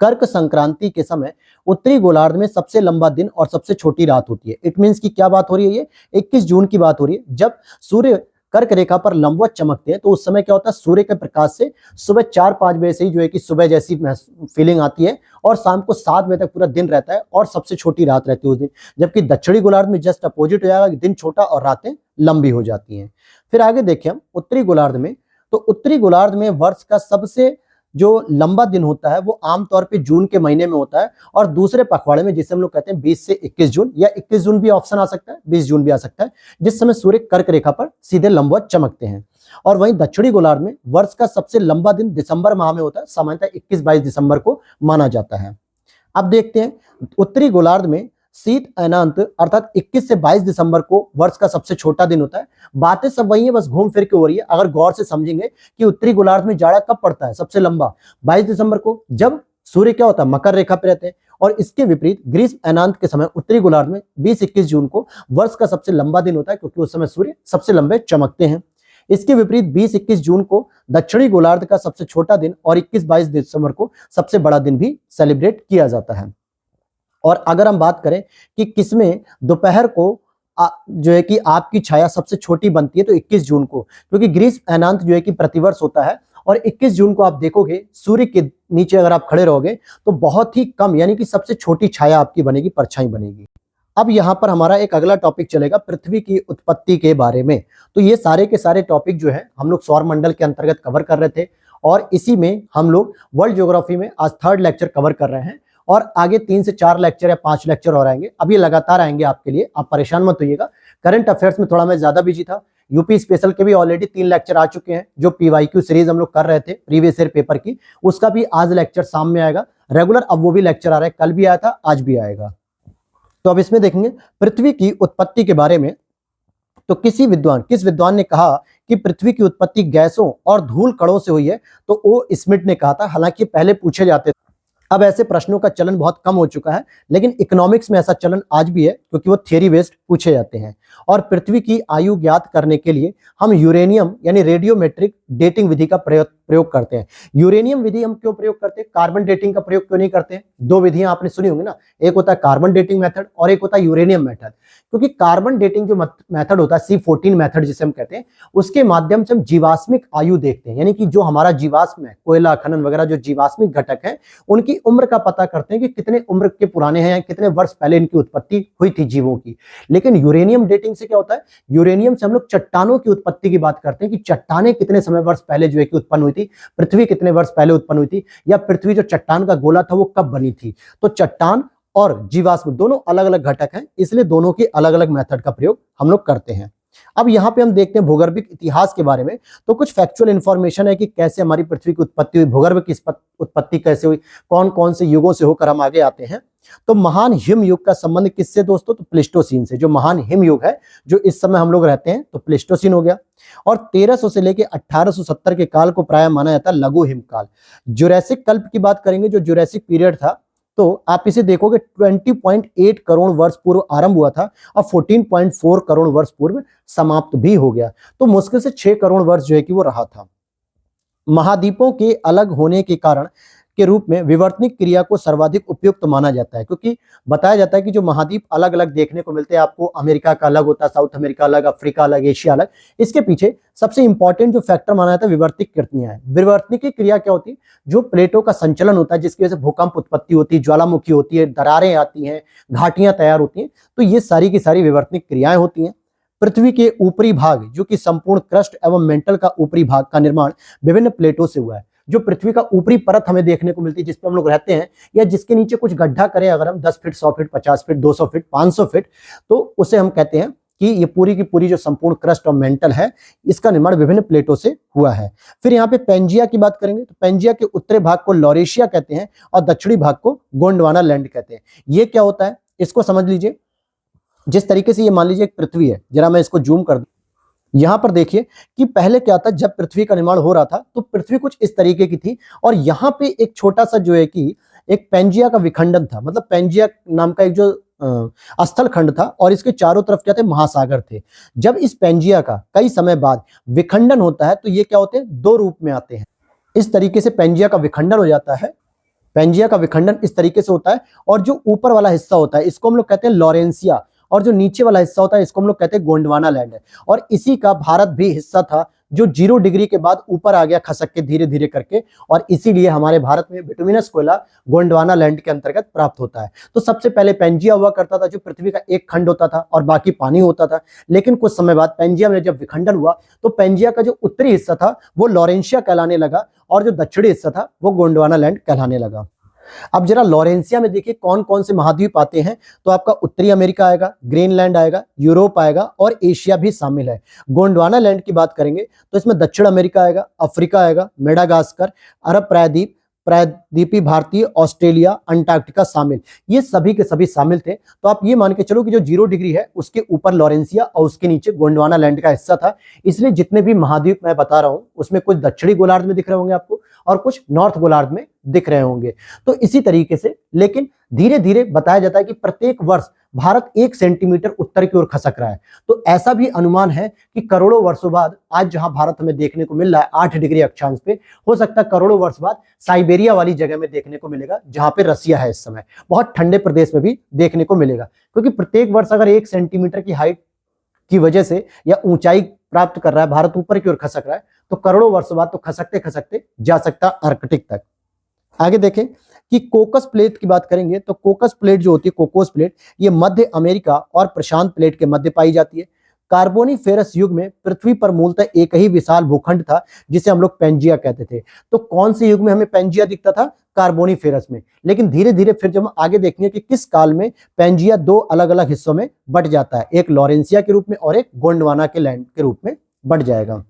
कर्क संक्रांति के समय उत्तरी गोलार्ध में सबसे लंबा दिन और सबसे छोटी रात होती है। इट मीन्स की क्या बात हो रही है, ये 21 जून की बात हो रही है, जब सूर्य कर्क रेखा पर लंबवत चमकते हैं। तो उस समय क्या होता है, सूर्य के प्रकाश से सुबह 4-5 बजे से ही जो है कि सुबह जैसी फीलिंग आती है, और शाम को 7 बजे तक पूरा दिन रहता है और सबसे छोटी रात रहती है उस दिन। जबकि दक्षिणी गोलार्ध में जस्ट अपोजिट हो जाएगा, दिन छोटा और रातें लंबी हो जाती हैं। फिर आगे देखें हम उत्तरी गोलार्ध में, तो उत्तरी गोलार्ध में वर्ष का सबसे जो लंबा दिन होता है वो आमतौर पे जून के महीने में होता है, और दूसरे पखवाड़े में, जिसे हम लोग कहते हैं 20 से 21 जून, या 21 जून भी ऑप्शन आ सकता है, 20 जून भी आ सकता है, जिस समय सूर्य कर्क रेखा पर सीधे लंबवत चमकते हैं। और वहीं दक्षिणी गोलार्ध में वर्ष का सबसे लंबा दिन दिसंबर माह में होता है, सामान्यतः 21-22 दिसंबर को माना जाता है। अब देखते हैं उत्तरी गोलार्ध में शीत अयनांत अर्थात 21 से 22 दिसंबर को वर्ष का सबसे छोटा दिन होता है। बातें सब वही है, बस घूम फिर के हो रही है। अगर गौर से समझेंगे कि उत्तरी गोलार्ध में जाड़ा कब पड़ता है सबसे लंबा, 22 दिसंबर को, जब सूर्य क्या होता है, मकर रेखा पे रहते हैं। और इसके विपरीत ग्रीष्म अयनांत के समय उत्तरी गोलार्ध में 20-21 जून को वर्ष का सबसे लंबा दिन होता है, क्योंकि उस समय सूर्य सबसे लंबे चमकते हैं। इसके विपरीत 20-21 जून को दक्षिणी गोलार्ध का सबसे छोटा दिन और 21-22 दिसंबर को सबसे बड़ा दिन भी सेलिब्रेट किया जाता है। और अगर हम बात करें कि किसमें दोपहर को जो है कि आपकी छाया सबसे छोटी बनती है, तो 21 जून को, क्योंकि ग्रीष्म अयनांत जो है कि प्रतिवर्ष होता है। और 21 जून को आप देखोगे सूर्य के नीचे अगर आप खड़े रहोगे तो बहुत ही कम, यानी कि सबसे छोटी छाया आपकी बनेगी, परछाई बनेगी। अब यहाँ पर हमारा एक अगला टॉपिक चलेगा पृथ्वी की उत्पत्ति के बारे में। तो ये सारे के सारे टॉपिक जो है हम लोग सौर मंडल के अंतर्गत कवर कर रहे थे, और इसी में हम लोग वर्ल्ड ज्योग्राफी में आज 3rd लेक्चर कवर कर रहे हैं। और आगे 3 से 4 लेक्चर या 5 लेक्चर और आएंगे। अब ये लगातार आएंगे आपके लिए, आप परेशान मत होइएगा। करंट अफेयर्स में थोड़ा मैं ज्यादा बिजी था। यूपी स्पेशल के भी ऑलरेडी 3 लेक्चर आ चुके हैं, जो पीवाईक्यू सीरीज हम लोग कर रहे थे प्रीवियस ईयर पेपर की, उसका भी आज लेक्चर शाम में आएगा रेगुलर। अब वो भी लेक्चर आ रहा है, कल भी आया था, आज भी आएगा। तो अब इसमें देखेंगे पृथ्वी की उत्पत्ति के बारे में। तो किस विद्वान ने कहा कि पृथ्वी की उत्पत्ति गैसों और धूल कणों से हुई है, तो ओ स्मिथ ने कहा था। हालांकि पहले पूछे जाते थे, अब ऐसे प्रश्नों का चलन बहुत कम हो चुका है, लेकिन इकोनॉमिक्स में ऐसा चलन आज भी है, क्योंकि वो थियरी बेस्ड पूछे जाते हैं। और पृथ्वी की आयु ज्ञात करने के लिए हम यूरेनियम यानी रेडियोमेट्रिक डेटिंग विधि का प्रयोग करते हैं। यूरेनियम विधि हम क्यों प्रयोग करते हैं, कार्बन डेटिंग का प्रयोग क्यों नहीं करते हैं? 2 विधियां आपने सुनी होंगी ना, एक होता है कार्बन डेटिंग मेथड और एक होता है यूरेनियम मेथड। क्योंकि कार्बन डेटिंग जो मेथड होता है, C14 मेथड जिसे हम कहते हैं, उसके माध्यम से हम जीवाश्मिक आयु देखते हैं, यानी कि जो हमारा जीवाश्म है, कोयला खनन वगैरह जो जीवाश्मिक घटक है, उनकी उम्र का पता करते हैं कि कितने उम्र के पुराने हैं, कितने वर्ष पहले इनकी उत्पत्ति हुई थी जीवों की। लेकिन यूरेनियम डेटिंग से क्या होता है, यूरेनियम से हम लोग चट्टानों की उत्पत्ति की बात करते हैं कि चट्टानें कितने समय वर्ष पहले जो है कि उत्पन्न हुई थी, पृथ्वी कितने वर्ष पहले उत्पन्न हुई थी, या पृथ्वी जो चट्टान का गोला था वो कब बनी थी। तो चट्टान और जीवाश्म दोनों अलग अलग घटक हैं, इसलिए दोनों की अलग अलग मेथड का प्रयोग हम लोग करते हैं। अब यहाँ पे हम देखते हैं भूगर्भिक इतिहास के बारे में। तो कुछ फैक्चुअल इंफॉर्मेशन है कि कैसे हमारी पृथ्वी की उत्पत्ति हुई, भूगर्भ की उत्पत्ति कैसे हुई, कौन कौन से युगों से होकर हम आगे आते हैं। तो महान हिम युग का संबंध किससे दोस्तों, तो प्लेस्टोसीन से। जो महान हिम युग है जो इस समय हम लोग रहते हैं, तो प्लेस्टोसीन हो गया। और 1300 से लेकर 1870 के काल को प्राय माना जाता है लघु हिमकाल। जुरैसिक कल्प की बात करेंगे, जो जुरैसिक पीरियड था, तो आप इसे देखोगे 20.8 करोड़ वर्ष पूर्व आरंभ हुआ था और 14.4 करोड़ वर्ष पूर्व समाप्त भी हो गया। तो मुश्किल से 6 करोड़ वर्ष जो है कि वो रहा था। महाद्वीपों के अलग होने के कारण के रूप में विवर्तनिक क्रिया को सर्वाधिक उपयुक्त माना जाता है, क्योंकि बताया जाता है कि जो महाद्वीप अलग अलग देखने को मिलते हैं आपको, अमेरिका का अलग होता है, साउथ अमेरिका अलग, अफ्रीका अलग, एशिया अलग। इसके पीछे सबसे इंपॉर्टेंट जो फैक्टर माना जाता है विवर्तनिक क्रियाएं है। विवर्तनिक क्रिया क्या होती है, जो प्लेटों का संचलन होता है, जिसकी वजह से भूकंप उत्पत्ति होती है, ज्वालामुखी होती है, दरारें आती हैं, घाटियां तैयार होती हैं। तो ये सारी की सारी विवर्तनिक क्रियाएं होती हैं। पृथ्वी के ऊपरी भाग, जो कि संपूर्ण क्रस्ट एवं मेंटल का ऊपरी भाग का निर्माण विभिन्न प्लेटों से हुआ है। जो पृथ्वी का ऊपरी परत हमें देखने को मिलती है जिस पे हम लोग रहते हैं, या जिसके नीचे कुछ गड्ढा करें अगर हम 10 feet, 100 feet, 50 feet, 200 feet, 500 feet, तो उसे हम कहते हैं कि ये पूरी की पूरी जो संपूर्ण क्रस्ट और मेंटल है, इसका निर्माण विभिन्न प्लेटों से हुआ है। फिर यहाँ पे पेंजिया की बात करेंगे तो पेंजिया के उत्तरी भाग को लॉरेशिया कहते हैं और दक्षिणी भाग को गोंडवाना लैंड कहते हैं। ये क्या होता है इसको समझ लीजिए। जिस तरीके से ये मान लीजिए एक पृथ्वी है, जरा मैं इसको जूम कर दूं, यहां पर देखिए कि पहले क्या था, जब पृथ्वी का निर्माण हो रहा था तो पृथ्वी कुछ इस तरीके की थी और यहां पे एक छोटा सा जो है कि एक पेंजिया का विखंडन था, मतलब पेंजिया नाम का एक जो स्थल खंड था और इसके चारों तरफ क्या थे, महासागर थे। जब इस पेंजिया का कई समय बाद विखंडन होता है तो ये क्या होते हैं, दो रूप में आते हैं। इस तरीके से पेंजिया का विखंडन हो जाता है, पेंजिया का विखंडन इस तरीके से होता है और जो ऊपर वाला हिस्सा होता है इसको हम लोग कहते हैं लॉरेंसिया और जो नीचे वाला हिस्सा होता है इसको हम लोग कहते हैं गोंडवाना लैंड है। और इसी का भारत भी हिस्सा था जो 0 डिग्री के बाद ऊपर आ गया खसक के धीरे धीरे करके, और इसीलिए हमारे भारत में बिटुमिनस कोयला गोंडवाना लैंड के अंतर्गत प्राप्त होता है। तो सबसे पहले पेंजिया हुआ करता था जो पृथ्वी का एक खंड होता था और बाकी पानी होता था, लेकिन कुछ समय बाद पेंजिया में जब विखंडन हुआ तो पेंजिया का जो उत्तरी हिस्सा था वो लॉरेंशिया कहलाने लगा और जो दक्षिणी हिस्सा था वो गोंडवाना लैंड कहलाने लगा। अब जरा लॉरेंसिया में देखिए कौन कौन से महाद्वीप आते हैं, तो आपका उत्तरी अमेरिका आएगा, ग्रीनलैंड आएगा, यूरोप आएगा और एशिया भी शामिल है। गोंडवाना लैंड की बात करेंगे तो इसमें दक्षिण अमेरिका आएगा, अफ्रीका आएगा, मेडागास्कर, अरब प्रायद्वीप, प्रायद्वीपीय भारतीय, ऑस्ट्रेलिया, अंटार्कटिका शामिल, ये सभी के सभी शामिल थे। तो आप ये मान के चलो कि जो 0 डिग्री है उसके ऊपर लॉरेंसिया और उसके नीचे गोंडवाना लैंड का हिस्सा था। इसलिए जितने भी महाद्वीप मैं बता रहा हूं उसमें कुछ दक्षिणी गोलार्ध में दिख रहे होंगे आपको और कुछ नॉर्थ गोलार्ध में दिख रहे होंगे। तो इसी तरीके से लेकिन धीरे धीरे बताया जाता है कि प्रत्येक वर्ष भारत 1 सेंटीमीटर उत्तर की ओर खसक रहा है। तो ऐसा भी अनुमान है कि करोड़ों वर्षों बाद आज जहां भारत हमें देखने को मिल रहा है 8 डिग्री अक्षांश पे, हो सकता है करोड़ों वर्ष बाद साइबेरिया वाली जगह में देखने को मिलेगा जहां पे रसिया है इस समय, बहुत ठंडे प्रदेश में भी देखने को मिलेगा। क्योंकि प्रत्येक वर्ष अगर 1 सेंटीमीटर की हाइट की वजह से या ऊंचाई प्राप्त कर रहा है, भारत ऊपर की ओर खसक रहा है, तो करोड़ों वर्षों बाद तो खसकते खसकते जा सकता आर्कटिक तक। आगे देखें कि कोकस प्लेट की बात करेंगे तो कोकस प्लेट जो होती है, कोकोस प्लेट, ये मध्य अमेरिका और प्रशांत प्लेट के मध्य पाई जाती है। कार्बोनिफेरस युग में पृथ्वी पर मूलतः एक ही विशाल भूखंड था जिसे हम लोग पेंजिया कहते थे। तो कौन से युग में हमें पेंजिया दिखता था, कार्बोनिफेरस में। लेकिन धीरे धीरे फिर जब हम आगे देखेंगे कि किस काल में पेंजिया 2 अलग अलग हिस्सों में बट जाता है, एक लॉरेंसिया के रूप में और एक गोंडवाना के लैंड के रूप में बट जाएगा।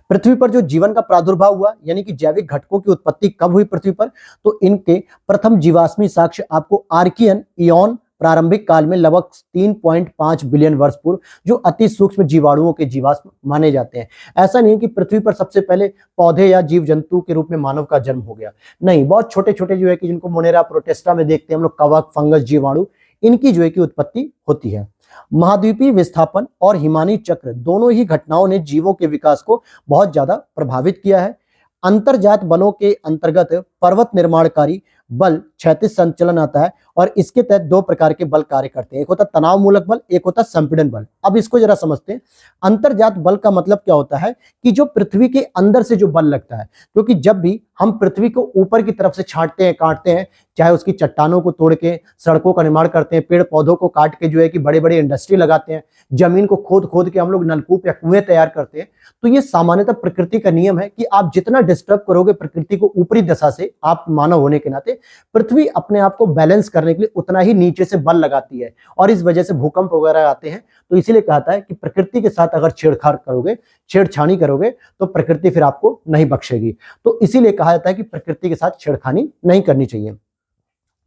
पृथ्वी पर जो जीवन का प्रादुर्भाव हुआ यानी कि जैविक घटकों की उत्पत्ति कब हुई पृथ्वी पर, तो इनके प्रथम जीवाश्मी साक्ष्य आपको आर्कियन इयॉन प्रारंभिक काल में लगभग 3.5 बिलियन वर्ष पूर्व, जो अति सूक्ष्म जीवाणुओं के जीवाश्म माने जाते हैं। ऐसा नहीं कि पृथ्वी पर सबसे पहले पौधे या जीव जंतु के रूप में मानव का जन्म हो गया, नहीं, बहुत छोटे छोटे जो है कि जिनको मोनेरा प्रोटेस्टा में देखते हैं हम लोग, कवक, फंगस, जीवाणु, इनकी जो है कि उत्पत्ति होती है। महाद्वीपीय विस्थापन और हिमानी चक्र दोनों ही घटनाओं ने जीवों के विकास को बहुत ज्यादा प्रभावित किया है। अंतरजात बलों के अंतर्गत पर्वत निर्माणकारी बल क्षैतिज संचलन आता है और इसके तहत 2 प्रकार के बल कार्य करते हैं, एक होता तनाव मूलक बल, एक होता संपीड़न बल। अब इसको जरा समझते हैं। अंतरजात बल का मतलब क्या होता है कि जो पृथ्वी के अंदर से जो बल लगता है, क्योंकि जब भी हम पृथ्वी को ऊपर की तरफ से छांटते हैं, काटते हैं, चाहे उसकी चट्टानों को तोड़ के सड़कों का निर्माण करते हैं, पेड़ पौधों को काट के जो है कि बड़े बड़े इंडस्ट्री लगाते हैं, जमीन को खोद खोद के हम लोग नलकूप या कुएं तैयार करते हैं, तो ये सामान्यतः प्रकृति का नियम है कि आप जितना डिस्टर्ब करोगे प्रकृति को ऊपरी दशा से, आप मानव होने के नाते पृथ्वी अपने आप को बैलेंस करने के लिए उतना ही नीचे से बल लगाती है और इस वजह से भूकंप वगैरह आते हैं। तो इसीलिए कहता है कि प्रकृति के साथ अगर छेड़छाड़ करोगे, छेड़छानी करोगे, तो प्रकृति फिर आपको नहीं बख्शेगी। तो इसीलिए कहा जाता है कि प्रकृति के साथ छेड़खानी नहीं करनी चाहिए।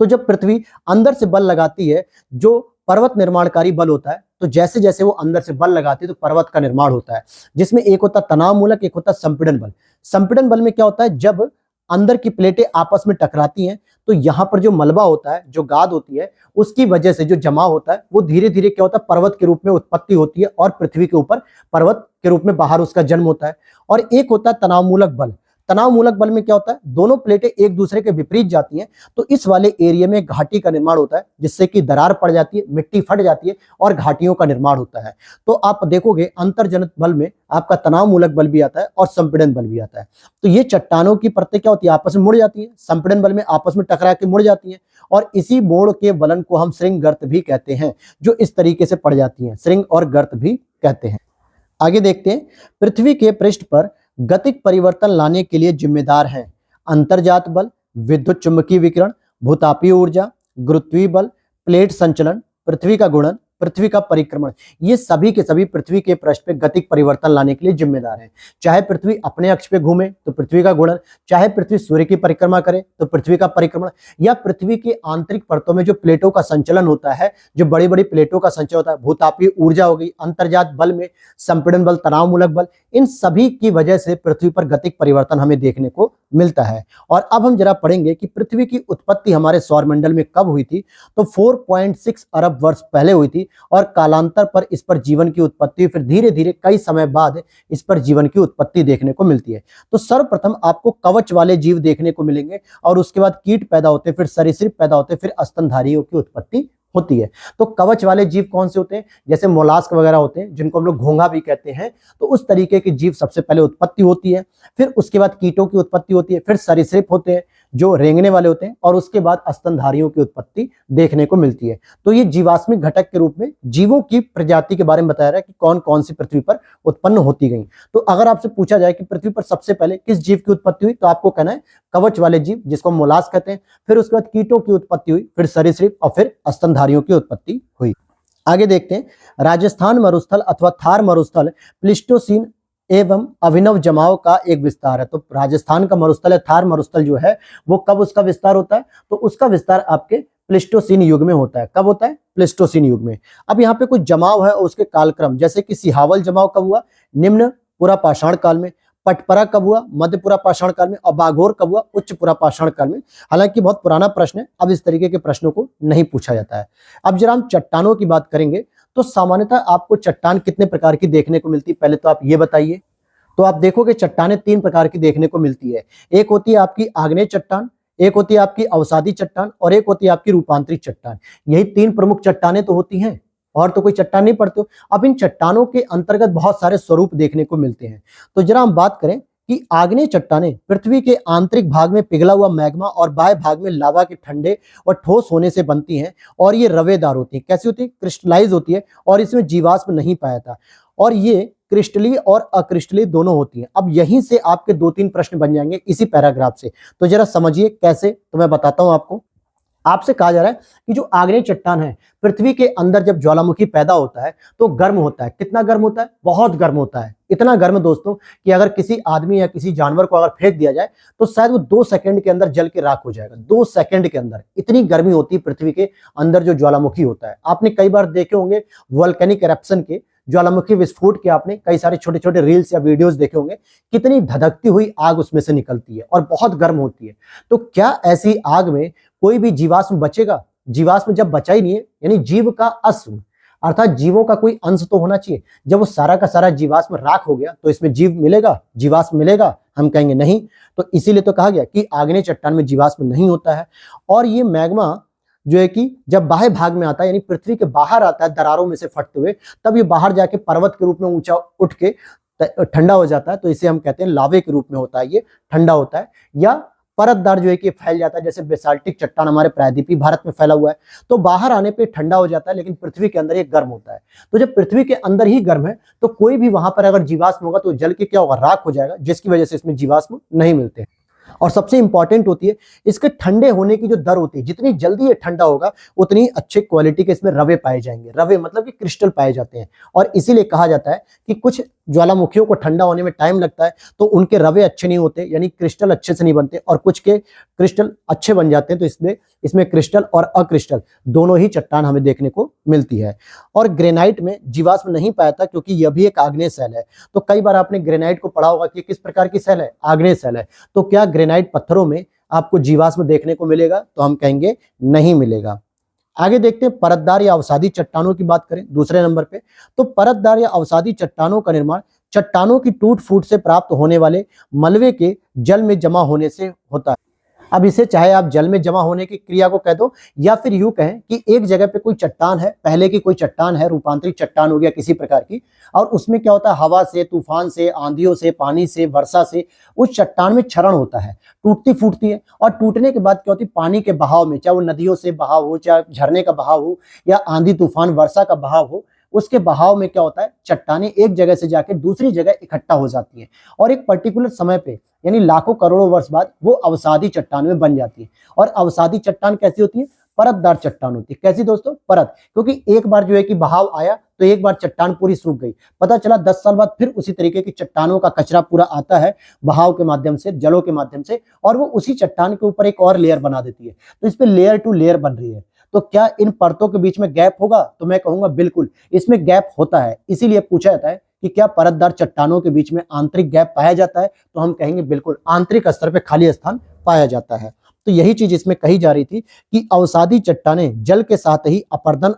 तो जब पृथ्वी अंदर से बल लगाती है, जो पर्वत निर्माणकारी बल होता है, तो जैसे जैसे वो अंदर से बल लगाती है तो पर्वत का निर्माण होता है, जिसमें एक होता तनाव मूलक, एक होता संपीड़न बल। संपीड़न बल में क्या होता है, जब अंदर की प्लेटें आपस में टकराती हैं तो यहाँ पर जो मलबा होता है, जो गाद होती है, उसकी वजह से जो जमा होता है वो धीरे धीरे क्या होता है, पर्वत के रूप में उत्पत्ति होती है और पृथ्वी के ऊपर पर्वत के रूप में बाहर उसका जन्म होता है। और एक होता है तनाव मूलक बल। तनाव मूलक बल में क्या होता है, दोनों प्लेटें एक दूसरे के विपरीत जाती हैं तो इस वाले एरिया में घाटी का निर्माण होता है, जिससे कि दरार पड़ जाती है, मिट्टी फट जाती है और घाटियों का निर्माण होता है। तो आप देखोगे अंतर्जनित बल में आपका तनाव मूलक बल भी आता है और संपीड़न बल भी आता है। तो ये चट्टानों की परतें क्या होती है, आपस में मुड़ जाती है, संपीड़न बल में आपस में टकरा के मुड़ जाती है और इसी मोड़ के बलन को हम श्रृंग गर्त भी कहते हैं, जो इस तरीके से पड़ जाती है, श्रृंग और गर्त भी कहते हैं। आगे देखते हैं, पृथ्वी के पृष्ठ पर गतिक परिवर्तन लाने के लिए जिम्मेदार हैं? अंतर्जात बल, विद्युत चुंबकीय विकिरण, भूतापीय ऊर्जा, गुरुत्वीय बल, प्लेट संचलन, पृथ्वी का गुणन, पृथ्वी का परिक्रमण। ये सभी के सभी पृथ्वी के पृष्ठ पे गतिक परिवर्तन लाने के लिए जिम्मेदार हैं। चाहे पृथ्वी अपने अक्ष पे घूमे तो पृथ्वी का गुणन, चाहे पृथ्वी सूर्य की परिक्रमा करे तो पृथ्वी का परिक्रमण, या पृथ्वी की आंतरिक परतों में जो प्लेटों का संचलन होता है, जो बड़ी बड़ी प्लेटों का संचलन होता है, भूतापीय ऊर्जा हो गई, अंतर्जात बल में संपीड़न बल, तनाव मूलक बल, इन सभी की वजह से पृथ्वी पर गतिक परिवर्तन हमें देखने को मिलता है। और अब हम जरा पढ़ेंगे कि पृथ्वी की उत्पत्ति हमारे सौरमंडल में कब हुई थी। तो 4.6 अरब वर्ष पहले हुई थी और कालांतर पर इस पर जीवन की उत्पत्ति, फिर धीरे धीरे कई समय बाद इस पर जीवन की उत्पत्ति देखने को मिलती है। तो सर्वप्रथम आपको कवच वाले जीव देखने को मिलेंगे और उसके बाद कीट पैदा होते, फिर सरीसृप पैदा होते, फिर स्तनधारियों की उत्पत्ति होती है। तो कवच वाले जीव कौन से होते हैं? जैसे मोलास्क वगैरह होते हैं, जिनको हम लोग घोंघा भी कहते हैं। तो उस तरीके के जीव सबसे पहले उत्पत्ति होती है, फिर उसके बाद कीटों की उत्पत्ति होती है, फिर सरीसृप होते हैं जो रेंगने वाले होते हैं, और उसके बाद स्तनधारियों की उत्पत्ति देखने को मिलती है। तो ये जीवाश्मिक घटक के रूप में जीवों की प्रजाति के बारे में बताया रहा है कि कौन कौन सी पृथ्वी पर उत्पन्न होती गई। तो अगर आपसे पूछा जाए कि पृथ्वी पर सबसे पहले किस जीव की उत्पत्ति हुई, तो आपको कहना है कवच वाले जीव, जिसको मोलास्क कहते हैं। फिर उसके बाद कीटों की उत्पत्ति हुई, फिर सरीसृप और फिर स्तनधारियों की उत्पत्ति हुई। आगे देखते हैं, राजस्थान मरुस्थल अथवा थार मरुस्थल प्लीस्टोसीन एवं अभिनव जमाव का एक विस्तार है। तो राजस्थान का मरुस्थल है, थार मरुस्थल जो है वो कब उसका विस्तार होता है? तो उसका विस्तार आपके प्लीस्टोसीन युग में होता है। कब होता है? प्लीस्टोसीन युग में। अब यहाँ पे कुछ जमाव है और उसके कालक्रम, जैसे कि सिहावल जमाव कब हुआ? निम्न पुरापाषाण काल में। पटपरा कब हुआ? मध्य पुरापाषाण काल में। और बाघोर कब हुआ? उच्च पुरापाषाण काल में। हालांकि बहुत पुराना प्रश्न है, अब इस तरीके के प्रश्नों को नहीं पूछा जाता है। अब जरा हम चट्टानों की बात करेंगे तो सामान्यतः आपको चट्टान कितने प्रकार की देखने को मिलती है, पहले तो आप ये बताइए। तो आप देखोगे चट्टानें 3 प्रकार की देखने को मिलती है। एक होती है आपकी आग्नेय चट्टान, एक होती है आपकी अवसादी चट्टान, और एक होती है आपकी रूपांतरित चट्टान। यही 3 प्रमुख चट्टानें तो होती हैं, और तो कोई चट्टान नहीं पड़ती। अब इन चट्टानों के अंतर्गत बहुत सारे स्वरूप देखने को मिलते हैं। तो जरा हम बात करें कि आग्नेय चट्टानें पृथ्वी के आंतरिक भाग में पिघला हुआ मैग्मा और बाह्य भाग में लावा के ठंडे और ठोस होने से बनती हैं, और ये रवेदार होती है। कैसी होती है? क्रिस्टलाइज होती है, और इसमें जीवाश्म नहीं पाया था, और ये क्रिस्टलीय और अक्रिस्टलीय दोनों होती हैं। अब यहीं से आपके 2-3 प्रश्न बन जाएंगे इसी पैराग्राफ से। तो जरा समझिए कैसे, तो मैं बताता हूं आपको। आपसे कहा जा रहा है कि जो आग्नेय चट्टान है, पृथ्वी के अंदर जब ज्वालामुखी पैदा होता है तो गर्म होता है। कितना गर्म होता है? बहुत गर्म होता है। इतना गर्म दोस्तों कि अगर किसी आदमी या किसी जानवर को अगर फेंक दिया जाए तो शायद वो 2 सेकंड के अंदर जल के राख हो जाएगा। 2 सेकंड के अंदर इतनी गर्मी होती है पृथ्वी के अंदर जो ज्वालामुखी होता है। आपने कई बार देखे होंगे वोल्केनिक एरप्शन के, ज्वालामुखी विस्फोट के, आपने कई सारे छोटे छोटे रील्स या वीडियोस देखे होंगे, कितनी धधकती हुई आग उसमें से निकलती है और बहुत गर्म होती है। तो क्या ऐसी आग में कोई भी जीवाश्म बचेगा? जीवाश्म जब बचा ही नहीं है, यानी जीव का अस्म अर्थात जीवों का कोई अंश तो होना चाहिए। जब वो सारा का सारा जीवाश्म राख हो गया तो इसमें जीव मिलेगा, जीवाश्म मिलेगा? हम कहेंगे नहीं। तो इसीलिए तो कहा गया कि आग्नेय चट्टान में जीवाश्म नहीं होता है। और ये मैग्मा जो है कि जब बाह्य भाग में आता है, यानी पृथ्वी के बाहर आता है दरारों में से फटते हुए, तब ये बाहर जाके पर्वत के रूप में ऊंचा उठ के ठंडा हो जाता है। तो इसे हम कहते हैं लावे के रूप में होता है, ये ठंडा होता है। या परतदार जो है कि फैल जाता है, जैसे बेसाल्टिक चट्टान हमारे प्रायद्वीपीय भारत में फैला हुआ है, तो बाहर आने पे ठंडा हो जाता है, लेकिन पृथ्वी के अंदर ये गर्म होता है। तो जब पृथ्वी के अंदर ही गर्म है तो कोई भी वहां पर अगर जीवाश्म होगा तो जल के क्या होगा? राख हो जाएगा, जिसकी वजह से इसमें जीवाश्म नहीं मिलते हैं। और सबसे इंपॉर्टेंट होती है इसके ठंडे होने की जो दर होती है, जितनी जल्दी ये ठंडा होगा उतनी अच्छे क्वालिटी के इसमें रवे पाए जाएंगे। रवे मतलब कि क्रिस्टल पाए जाते हैं, और इसीलिए कहा जाता है कि कुछ ज्वालामुखियों को ठंडा होने में टाइम लगता है तो उनके रवे अच्छे नहीं होते, यानी क्रिस्टल अच्छे से नहीं बनते, और कुछ के क्रिस्टल अच्छे बन जाते हैं। तो इसमें क्रिस्टल और अक्रिस्टल दोनों ही चट्टान हमें देखने को मिलती है। और ग्रेनाइट में जीवाश्म नहीं पाया था क्योंकि यह भी एक आग्नेय सेल है। तो कई बार आपने ग्रेनाइट को पढ़ा होगा कि किस प्रकार की सेल है? आग्नेय सेल है। तो क्या ग्रेनाइट पत्थरों में आपको जीवाश्म देखने को मिलेगा? तो हम कहेंगे नहीं मिलेगा। आगे देखते हैं परतदार या अवसादी चट्टानों की बात करें दूसरे नंबर पे। तो परतदार या अवसादी चट्टानों का निर्माण चट्टानों की टूट फूट से प्राप्त होने वाले मलबे के जल में जमा होने से होता है। अब इसे चाहे आप जल में जमा होने की क्रिया को कह दो, या फिर यूं कहें कि एक जगह पे कोई चट्टान है, पहले की कोई चट्टान है, रूपांतरित चट्टान हो गया किसी प्रकार की, और उसमें क्या होता है? हवा से, तूफान से, आंधियों से, पानी से, वर्षा से उस चट्टान में क्षरण होता है, टूटती फूटती है। और टूटने के बाद क्या होती है? पानी के बहाव में, चाहे वो नदियों से बहाव हो, चाहे झरने का बहाव हो, या आंधी तूफान वर्षा का बहाव हो, उसके बहाव में क्या होता है, चट्टानें एक जगह से जाके दूसरी जगह इकट्ठा हो जाती हैं और एक पर्टिकुलर समय पे यानी लाखों करोड़ों वर्ष बाद वो अवसादी चट्टान में बन जाती है। और अवसादी चट्टान कैसी होती है, परतदार चट्टान होती है। कैसी दोस्तों, परत, क्योंकि एक बार जो है कि बहाव आया तो एक बार चट्टान पूरी सूख गई, पता चला 10 साल बाद फिर उसी तरीके की चट्टानों का कचरा पूरा आता है बहाव के माध्यम से, जलों के माध्यम से, और वो उसी चट्टान के ऊपर एक और लेयर बना देती है। तो इस पे लेयर टू लेयर बन रही है। तो क्या इन परतों के बीच में गैप होगा, तो मैं कहूंगा बिल्कुल इसमें गैप होता है। इसीलिए पूछा जाता है कि क्या परतदार चट्टानों के बीच में आंतरिक गैप पाया जाता है, तो हम कहेंगे बिल्कुल आंतरिक स्तर पे खाली स्थान पाया जाता है। तो यही चीज इसमें कही जा रही थी कि अवसादी चट्टानें जल के साथ ही अपरदन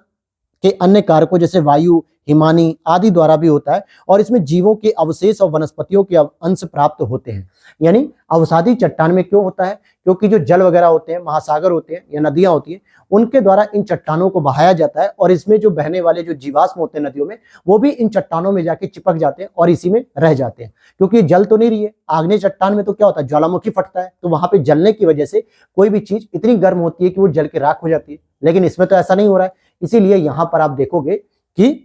के अन्य कारकों जैसे वायु, हिमानी आदि द्वारा भी होता है और इसमें जीवों के अवशेष और वनस्पतियों के अंश प्राप्त होते हैं। यानी अवसादी चट्टान में क्यों होता है, क्योंकि जो जल वगैरह होते हैं, महासागर होते हैं या नदियां होती हैं, उनके द्वारा इन चट्टानों को बहाया जाता है और इसमें जो बहने वाले जो जीवाश्म होते हैं नदियों में, वो भी इन चट्टानों में जाके चिपक जाते हैं और इसी में रह जाते हैं। क्योंकि जल तो नहीं रही है, आग्नेय चट्टान में तो क्या होता है, ज्वालामुखी फटता है, तो वहां पे जलने की वजह से कोई भी चीज इतनी गर्म होती है कि वो जल के राख हो जाती है। लेकिन इसमें तो ऐसा नहीं हो रहा है, इसीलिए यहां पर आप देखोगे कि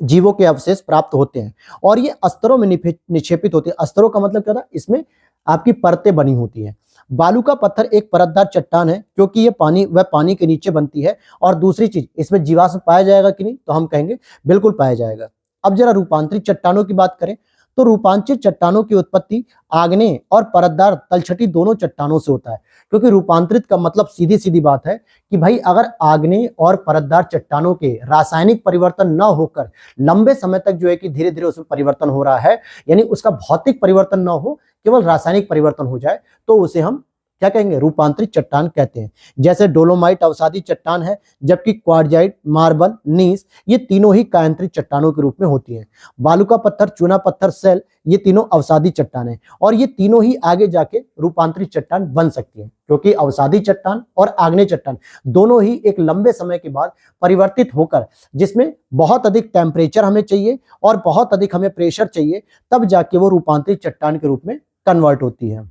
जीवों के अवशेष प्राप्त होते हैं और ये स्तरों में निक्षेपित होते हैं। स्तरों का मतलब क्या था, इसमें आपकी परतें बनी होती हैं। बालू का पत्थर एक परतदार चट्टान है क्योंकि ये पानी के नीचे बनती है। और दूसरी चीज, इसमें जीवाश्म पाया जाएगा कि नहीं, तो हम कहेंगे बिल्कुल पाया जाएगा। अब जरा रूपांतरित चट्टानों की बात करें तो रूपांतरित चट्टानों की उत्पत्ति आग्नेय और परतदार तलछटी दोनों चट्टानों से होता है। क्योंकि रूपांतरित का मतलब सीधी सीधी बात है कि भाई अगर आग्नेय और परतदार चट्टानों के रासायनिक परिवर्तन न होकर लंबे समय तक जो है कि धीरे धीरे उसमें परिवर्तन हो रहा है, यानी उसका भौतिक परिवर्तन न हो, केवल रासायनिक परिवर्तन हो जाए, तो उसे हम क्या कहेंगे, रूपांतरित चट्टान कहते हैं। जैसे डोलोमाइट अवसादी चट्टान है, जबकि क्वार्जाइट, मार्बल, नीस ये तीनों ही कायांतरित चट्टानों के रूप में होती हैं। बालू का पत्थर, चूना पत्थर, सेल ये तीनों अवसादी चट्टान है और ये तीनों ही आगे जाके रूपांतरित चट्टान बन सकती है। क्योंकि अवसादी चट्टान और आग्नेय चट्टान दोनों ही एक लंबे समय के बाद परिवर्तित होकर, जिसमें बहुत अधिक टेम्परेचर हमें चाहिए और बहुत अधिक हमें प्रेशर चाहिए, तब जाके वो रूपांतरित चट्टान के रूप में कन्वर्ट होती है।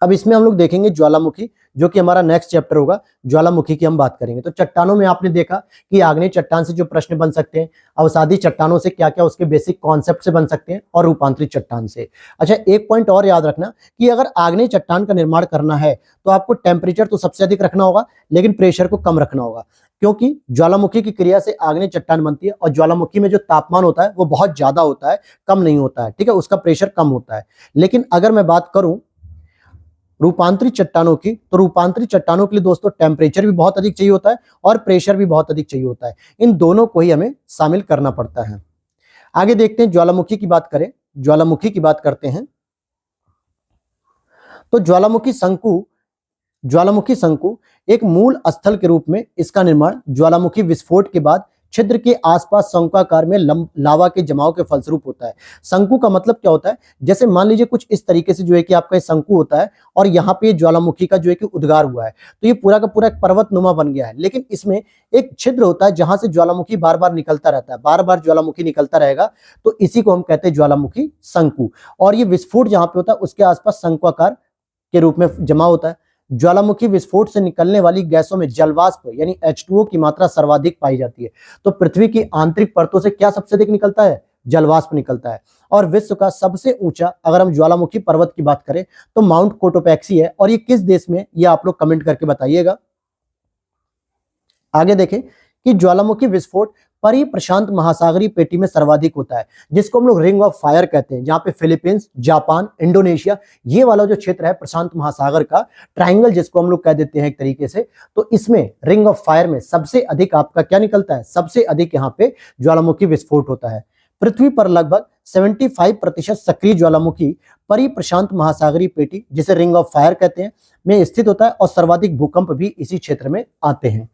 अब इसमें हम लोग देखेंगे ज्वालामुखी, जो कि हमारा नेक्स्ट चैप्टर होगा, ज्वालामुखी की हम बात करेंगे। तो चट्टानों में आपने देखा कि आग्नेय चट्टान से जो प्रश्न बन सकते हैं, अवसादी चट्टानों से क्या क्या उसके बेसिक कॉन्सेप्ट से बन सकते हैं, और रूपांतरित चट्टान से। अच्छा, एक पॉइंट और याद रखना कि अगर आग्नेय चट्टान का निर्माण करना है तो आपको टेम्परेचर तो सबसे अधिक रखना होगा, लेकिन प्रेशर को कम रखना होगा। क्योंकि ज्वालामुखी की क्रिया से आग्नेय चट्टान बनती है और ज्वालामुखी में जो तापमान होता है वो बहुत ज्यादा होता है, कम नहीं होता है, ठीक है, उसका प्रेशर कम होता है। लेकिन अगर मैं बात करूं रूपांतरित चट्टानों की, तो रूपांतरित चट्टानों के लिए दोस्तों टेम्परेचर भी बहुत अधिक चाहिए होता है और प्रेशर भी बहुत अधिक चाहिए होता है। इन दोनों को ही हमें शामिल करना पड़ता है। आगे देखते हैं, ज्वालामुखी की बात करें, ज्वालामुखी की बात करते हैं तो ज्वालामुखी शंकु एक मूल स्थल के रूप में इसका निर्माण ज्वालामुखी विस्फोट के बाद छिद्र के आसपास शंक्वाकार में लावा के जमाव के फलस्वरूप होता है। शंकु का मतलब क्या होता है, जैसे मान लीजिए कुछ इस तरीके से जो है कि आपका शंकु होता है और यहाँ पे ज्वालामुखी का जो है कि उद्गार हुआ है, तो ये पूरा का पूरा एक पर्वतनुमा बन गया है। लेकिन इसमें एक छिद्र होता है जहां से ज्वालामुखी बार बार निकलता रहता है, बार बार ज्वालामुखी निकलता रहेगा, तो इसी को हम कहते हैं ज्वालामुखी शंकु। और ये विस्फोट जहां पे होता है उसके आसपास शंक्वाकार के रूप में जमा होता है। ज्वालामुखी विस्फोट से निकलने वाली गैसों में जलवाष्प यानी H2O की मात्रा सर्वाधिक पाई जाती है। तो पृथ्वी की आंतरिक परतों से क्या सबसे अधिक निकलता है, जलवाष्प निकलता है। और विश्व का सबसे ऊंचा अगर हम ज्वालामुखी पर्वत की बात करें तो माउंट कोटोपैक्सी है। और ये किस देश में, ये आप लोग कमेंट करके बताइएगा। आगे देखें कि ज्वालामुखी विस्फोट परिप्रशांत महासागरीय पेटी में सर्वाधिक होता है, जिसको हम लोग रिंग ऑफ फायर कहते हैं, जहां पे फिलीपींस, जापान, इंडोनेशिया ये वाला जो क्षेत्र है प्रशांत महासागर का ट्रायंगल जिसको हम लोग कह देते हैं एक तरीके से, तो इसमें रिंग ऑफ फायर में सबसे अधिक आपका क्या निकलता है, सबसे अधिक यहाँ पे ज्वालामुखी विस्फोट होता है। पृथ्वी पर लगभग 75% सक्रिय ज्वालामुखी परिप्रशांत महासागरीय पेटी, जिसे रिंग ऑफ फायर कहते हैं, में स्थित होता है और सर्वाधिक भूकंप भी इसी क्षेत्र में आते हैं।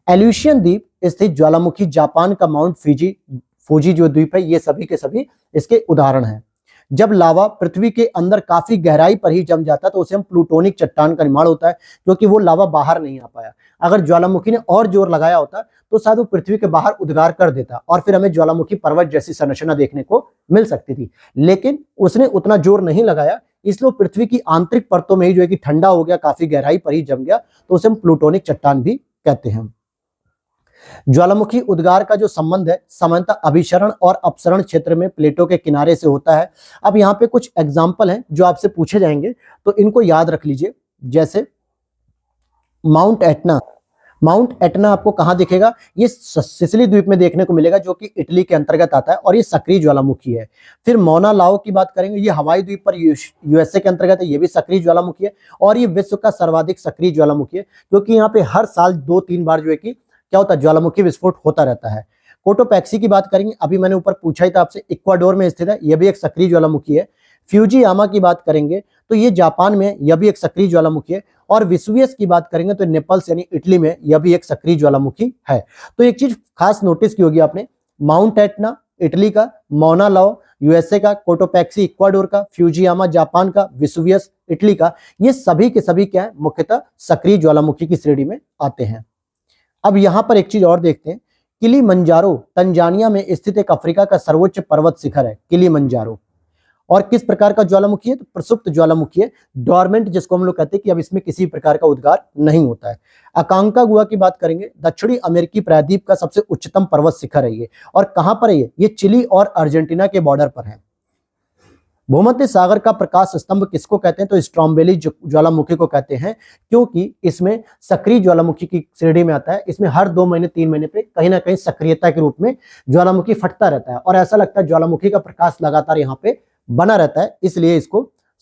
एल्यूशियन द्वीप स्थित ज्वालामुखी, जापान का माउंट फूजी जो द्वीप है, ये सभी के सभी इसके उदाहरण हैं। जब लावा पृथ्वी के अंदर काफी गहराई पर ही जम जाता है तो उसे हम प्लूटोनिक चट्टान का निर्माण होता है, क्योंकि वो लावा बाहर नहीं आ पाया। अगर ज्वालामुखी ने और जोर लगाया होता तो शायद वो पृथ्वी के बाहर उद्गार कर देता और फिर हमें ज्वालामुखी पर्वत जैसी संरचना देखने को मिल सकती थी। लेकिन उसने उतना जोर नहीं लगाया, इसलिए पृथ्वी की आंतरिक परतों में ही जो है कि ठंडा हो गया, काफी गहराई पर ही जम गया, तो उसे हम प्लूटोनिक चट्टान भी कहते हैं। ज्वालामुखी उद्गार का जो संबंध है सामान्यतः अभिसरण और अपसरण क्षेत्र में प्लेटों के किनारे से होता है। अब यहाँ पे कुछ एग्जाम्पल हैं जो आपसे पूछे जाएंगे, तो इनको याद रख लीजिए। जैसे माउंट एटना, माउंट एटना आपको कहाँ दिखेगा? ये सिसिली द्वीप में देखने को मिलेगा, जो कि इटली के अंतर्गत आता है और ये सक्रिय ज्वालामुखी है। फिर मौना लाओ की बात करेंगे, ये हवाई द्वीप पर यूएसए के अंतर्गत है, ये भी सक्रिय ज्वालामुखी है और ये विश्व का सर्वाधिक सक्रिय ज्वालामुखी है, क्योंकि यहाँ पे हर साल 2-3 बार जो है कि क्या होता है, ज्वालामुखी विस्फोट होता रहता है। कोटोपैक्सी की बात करेंगे, अभी मैंने ऊपर पूछा ही था आपसे, इक्वाडोर में स्थित है, यह भी एक सक्रिय ज्वालामुखी है। फ्यूजियामा की बात करेंगे तो ये जापान में, यह भी एक सक्रिय ज्वालामुखी है। और विसुवियस की बात करेंगे तो नेपल्स यानी इटली में, यह भी एक सक्रिय ज्वालामुखी है। तो एक चीज खास नोटिस की होगी आपने, माउंट एटना इटली का, मौना लाओ यूएसए का, कोटोपैक्सी इक्वाडोर का, फ्यूजियामा जापान का, विसुवियस इटली का, ये सभी के सभी क्या है, मुख्यतः सक्रिय ज्वालामुखी की श्रेणी में आते हैं। अब यहां पर एक चीज और देखते हैं, किलिमंजारो तंजानिया में स्थित एक अफ्रीका का सर्वोच्च पर्वत शिखर है किलिमंजारो। और किस प्रकार का ज्वालामुखी है? तो प्रसुप्त ज्वालामुखी है, डोरमेंट जिसको हम लोग कहते हैं कि अब इसमें किसी प्रकार का उद्गार नहीं होता है। अकांकागुआ की बात करेंगे, दक्षिणी अमेरिकी प्रायद्वीप का सबसे उच्चतम पर्वत शिखर है ये। और कहां पर है ये चिली और अर्जेंटीना के बॉर्डर पर है। भूमध्य सागर का प्रकाश स्तंभ किसको कहते हैं? तो स्ट्रोम्बोली ज्वालामुखी को कहते हैं, क्योंकि इसमें सक्रिय ज्वालामुखी की श्रेणी में आता है। इसमें हर 2 महीने 3 महीने पे कहीं ना कहीं सक्रियता के रूप में ज्वालामुखी फटता रहता है और ऐसा लगता है ज्वालामुखी का प्रकाश लगातार यहाँ पे बना रहता है, इसलिए इसको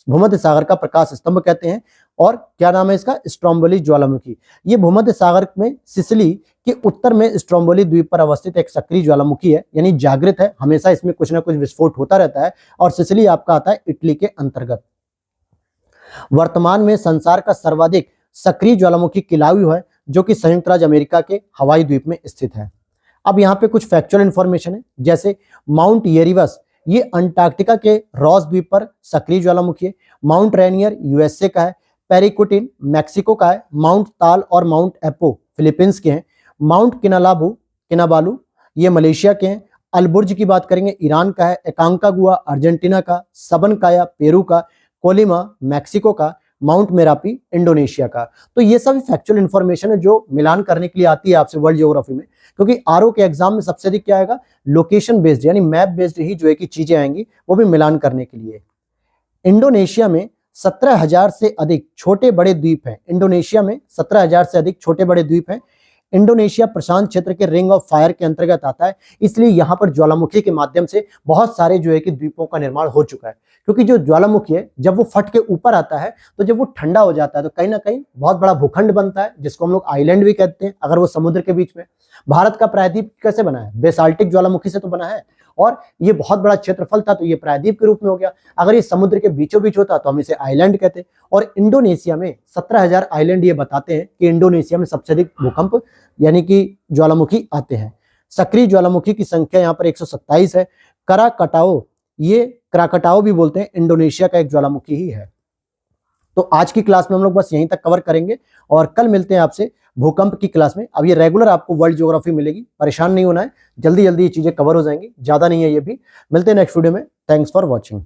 भूमध्य सागर का प्रकाश स्तंभ कहते हैं। और क्या नाम है इसका? स्ट्रोम्बोली ज्वालामुखी। ये भूमध्य सागर में सिसिली के उत्तर में स्ट्रोम्बोली द्वीप पर अवस्थित एक सक्रिय ज्वालामुखी है, यानी जागृत है, हमेशा इसमें कुछ ना कुछ विस्फोट होता रहता है। और सिसिली आपका आता है इटली के अंतर्गत। वर्तमान में संसार का सर्वाधिक सक्रिय ज्वालामुखी किलाउ है, जो कि संयुक्त राज्य अमेरिका के हवाई द्वीप में स्थित है। अब यहाँ पे कुछ फैक्चुअल इंफॉर्मेशन है, जैसे माउंट येरिवस ये अंटार्कटिका के रॉस द्वीप पर सक्रिय ज्वालामुखी है। माउंट रेनियर यूएसए का है। पेरिकुटिन मैक्सिको का है। माउंट ताल और माउंट एपो फिलीपींस के हैं। माउंट किनाबालू ये मलेशिया के हैं। अलबुर्ज की बात करेंगे, ईरान का है। एकांकागुआ अर्जेंटीना का। सबनकाया पेरू का। कोलिमा मैक्सिको का। माउंट मेरापी इंडोनेशिया का। तो ये सभी फैक्चुअल इंफॉर्मेशन है जो मिलान करने के लिए आती है आपसे वर्ल्ड ज्योग्राफी में, क्योंकि आरओ के एग्जाम में सबसे अधिक क्या आएगा? लोकेशन बेस्ड यानी मैप बेस्ड ही जो है कि चीजें आएंगी, वो भी मिलान करने के लिए। इंडोनेशिया में 17,000 से अधिक छोटे बड़े द्वीप हैं। इंडोनेशिया में 17,000 से अधिक छोटे बड़े द्वीप हैं। इंडोनेशिया प्रशांत क्षेत्र के रिंग ऑफ फायर के अंतर्गत आता है, इसलिए यहाँ पर ज्वालामुखी के माध्यम से बहुत सारे जो है कि द्वीपों का निर्माण हो चुका है। क्योंकि जो ज्वालामुखी है जब वो फट के ऊपर आता है तो जब वो ठंडा हो जाता है तो कहीं ना कहीं बहुत बड़ा भूखंड बनता है, जिसको हम लोग आइलैंड भी कहते हैं अगर वो समुद्र के बीच में। भारत का प्रायद्वीप कैसे बना है? बेसाल्टिक ज्वालामुखी से तो बना है, और ये बहुत बड़ा क्षेत्रफल था तो ये प्रायद्वीप के रूप में हो गया। अगर ये समुद्र के बीचों बीच होता तो हम इसे आइलैंड कहते। और इंडोनेशिया में 17,000 आइलैंड ये बताते हैं कि इंडोनेशिया में सबसे अधिक भूकंप यानी कि ज्वालामुखी आते हैं। सक्रिय ज्वालामुखी की संख्या यहाँ पर 127 है। कराकटाओ, ये क्राकटाओ भी बोलते हैं, इंडोनेशिया का एक ज्वालामुखी ही है। तो आज की क्लास में हम लोग बस यहीं तक कवर करेंगे और कल मिलते हैं आपसे भूकंप की क्लास में। अब ये रेगुलर आपको वर्ल्ड ज्योग्राफी मिलेगी, परेशान नहीं होना है, जल्दी जल्दी ये चीजें कवर हो जाएंगी, ज्यादा नहीं है ये भी। मिलते हैं नेक्स्ट वीडियो में। Thanks for watching.